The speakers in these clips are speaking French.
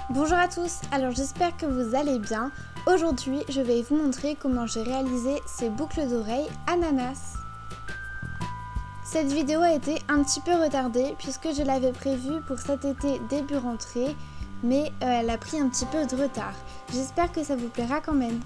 Bonjour à tous, alors j'espère que vous allez bien. Aujourd'hui, je vais vous montrer comment j'ai réalisé ces boucles d'oreilles ananas. Cette vidéo a été un petit peu retardée puisque je l'avais prévue pour cet été début rentrée, mais elle a pris un petit peu de retard. J'espère que ça vous plaira quand même.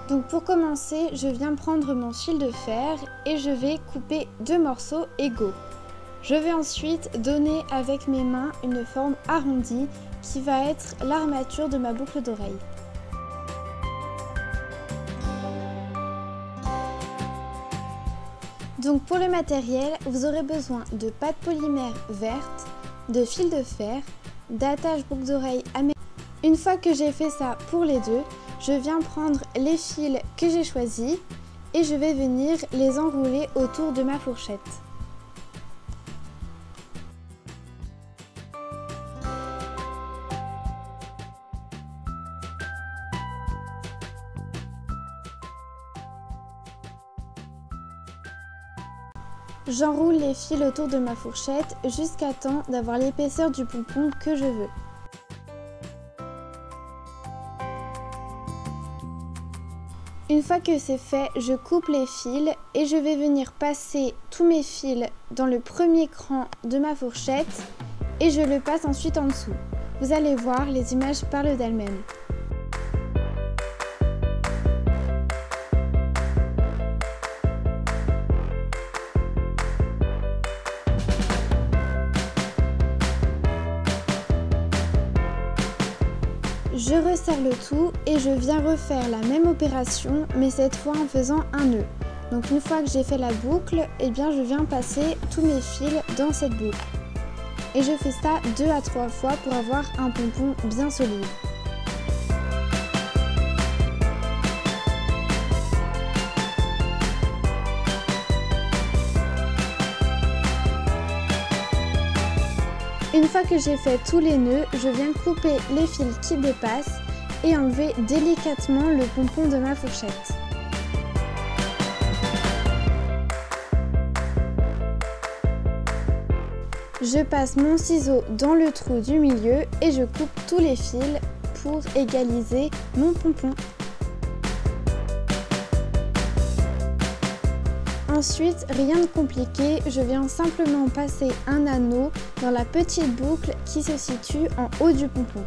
Donc pour commencer, je viens prendre mon fil de fer et je vais couper deux morceaux égaux. Je vais ensuite donner avec mes mains une forme arrondie qui va être l'armature de ma boucle d'oreille. Donc pour le matériel, vous aurez besoin de pâte polymère verte, de fil de fer, d'attache boucle d'oreille américaine. Une fois que j'ai fait ça pour les deux, je viens prendre les fils que j'ai choisis et je vais venir les enrouler autour de ma fourchette. J'enroule les fils autour de ma fourchette jusqu'à temps d'avoir l'épaisseur du pompon que je veux. Une fois que c'est fait, je coupe les fils et je vais venir passer tous mes fils dans le premier cran de ma fourchette et je le passe ensuite en dessous. Vous allez voir, les images parlent d'elles-mêmes. Je resserre le tout et je viens refaire la même opération mais cette fois en faisant un nœud. Donc une fois que j'ai fait la boucle, eh bien je viens passer tous mes fils dans cette boucle. Et je fais ça 2 à 3 fois pour avoir un pompon bien solide. Une fois que j'ai fait tous les nœuds, je viens couper les fils qui dépassent et enlever délicatement le pompon de ma fourchette. Je passe mon ciseau dans le trou du milieu et je coupe tous les fils pour égaliser mon pompon. Ensuite, rien de compliqué, je viens simplement passer un anneau dans la petite boucle qui se situe en haut du pompon.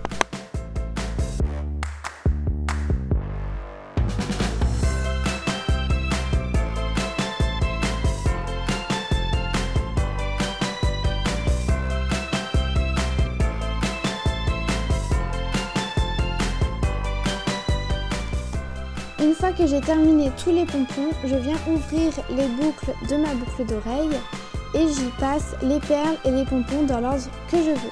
Une fois que j'ai terminé tous les pompons, je viens ouvrir les boucles de ma boucle d'oreille et j'y passe les perles et les pompons dans l'ordre que je veux.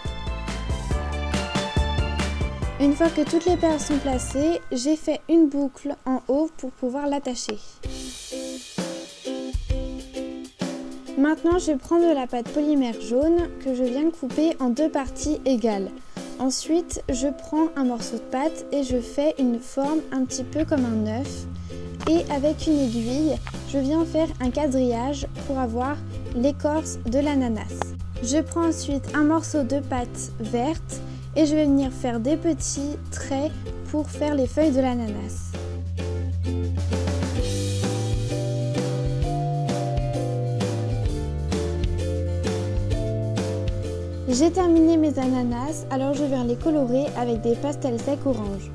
Une fois que toutes les perles sont placées, j'ai fait une boucle en haut pour pouvoir l'attacher. Maintenant, je prends de la pâte polymère jaune que je viens couper en deux parties égales. Ensuite, je prends un morceau de pâte et je fais une forme un petit peu comme un œuf. Et avec une aiguille, je viens faire un quadrillage pour avoir l'écorce de l'ananas. Je prends ensuite un morceau de pâte verte et je vais venir faire des petits traits pour faire les feuilles de l'ananas. J'ai terminé mes ananas, alors je viens les colorer avec des pastels secs orange.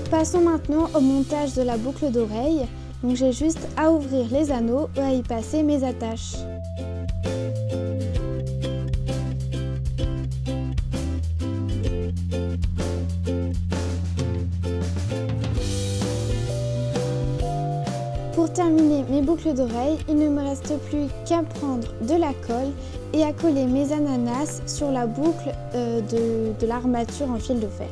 Passons maintenant au montage de la boucle d'oreille. Donc j'ai juste à ouvrir les anneaux et à y passer mes attaches. Pour terminer mes boucles d'oreilles, il ne me reste plus qu'à prendre de la colle et à coller mes ananas sur la boucle de l'armature en fil de fer.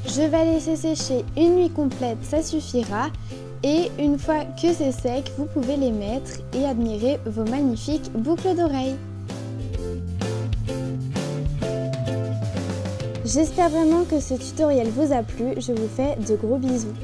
Je vais laisser sécher une nuit complète, ça suffira. Et une fois que c'est sec, vous pouvez les mettre et admirer vos magnifiques boucles d'oreilles. J'espère vraiment que ce tutoriel vous a plu. Je vous fais de gros bisous.